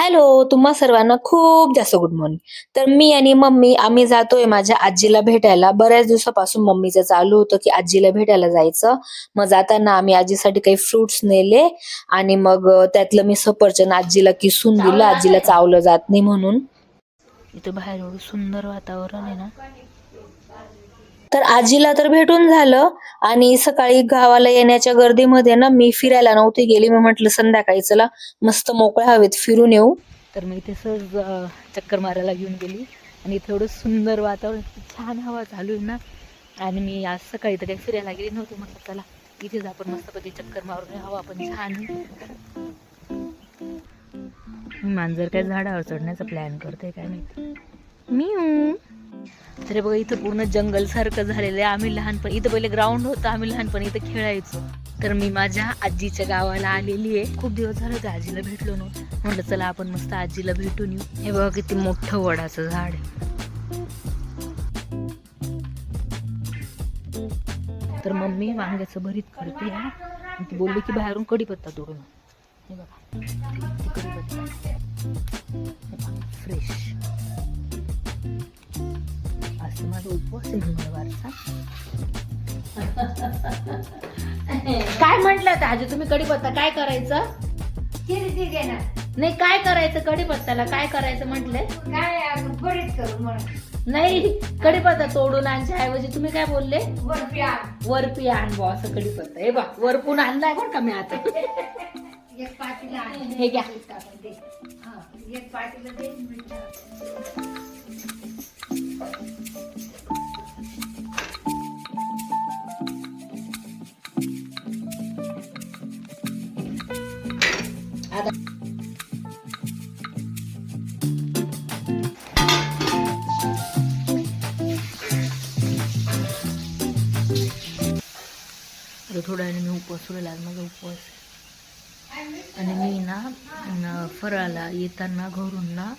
Hello, तुम्हा सर्वांना खूप जास्त गुड मॉर्निंग. तर मी आणि मम्मी आम्ही जातोय माझ्या आजीला भेटायला. बऱ्याच दिवसापासून मम्मीचं चालू होतं की आजीला भेटायला जायचं. मग जाताना आम्ही आजीसाठी काही फ्रुट्स नेले आणि मग त्यातलं मी सफरचंद आजीला किसून दिलं. आजीला चावलं जात नाही म्हणून. इथं बाहेर एवढं सुंदर वातावरण आहे ना. तर आजीला तर भेटून झालं आणि सकाळी गावाला येण्याच्या गर्दीमध्ये ना मी फिरायला नव्हती गेली. मी म्हटलं संध्याकाळी चला मस्त मोकळ्या हवेत फिरून येऊ. तर मी इथे सहज चक्कर मारायला घेऊन गेली आणि इथे एवढं सुंदर वातावरण, छान हवा चालू आहे ना. आणि मी आज सकाळी तर काही फिरायला गेली नव्हती. म्हटलं चला इथेच आपण मस्तपैकी चक्कर मारून, हवा पण छान. मांजर काय झाडावर चढण्याचा प्लॅन करते काय माहिती. मी तर बघा इथं पूर्ण जंगल सारखं झालेलं आहे. आम्ही लहानपणी इथं पहिले ग्राउंड होतं, आम्ही लहानपणी इथं खेळायचो. तर मी माझ्या आजीच्या गावाला आलेली आहे. खूप दिवस झाले होते आजीला भेटलो नव्हतं. म्हटलं चला आपण मस्त आजीला भेटून येऊ. हे बघा किती मोठं वडाचं झाड आहे. तर मम्मी वांग्याचं भरीत करते आहे. ती बोलली की बाहेरून कढीपत्ता तोडून. हे बघा कढीपत्ता फ्रेश. असं माझा उपवास आहे मंगळवारचा. काय म्हटलं तर आजी तुम्ही कढीपत्ता काय करायचं? नाही काय करायचं कढीपत्त्याला काय करायचं म्हटलंय? नाही कढीपत्ता तोडून आणच्या ऐवजी तुम्ही काय बोलले? वरपी आण बो असं कढीपत्ता. हे बघ वरपून आणलाय बरं का मी आता. हे घ्या. थोड्या वेळाने मी उपवास सोडायला माझा उपवास. आणि मी ना फराळाला येताना घरून ना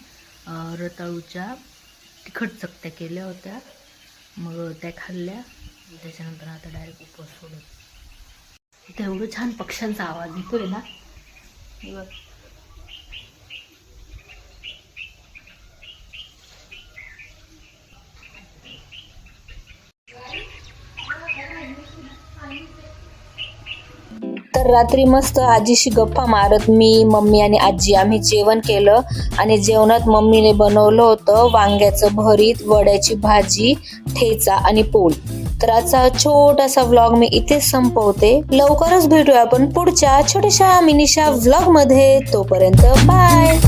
रताळूच्या तिखट चकत्या केल्या होत्या. मग त्या खाल्ल्या. त्याच्यानंतर आता डायरेक्ट उपवास सोडत. इथे एवढं छान पक्ष्यांचा आवाज येतोय ना. तर रात्री मस्त आजीशी गप्पा मारत मी, मम्मी आणि आजी आम्ही जेवण केलं. आणि जेवणात मम्मीने बनवलं होतं वांग्याचं भरीत, वड्याची भाजी, ठेचा आणि पोळी. तर आजचा छोटासा व्लॉग मी इथेच संपवते. लवकरच भेटूया आपण पुढच्या छोट्याशा मिनीशा व्लॉग मध्ये. तोपर्यंत बाय.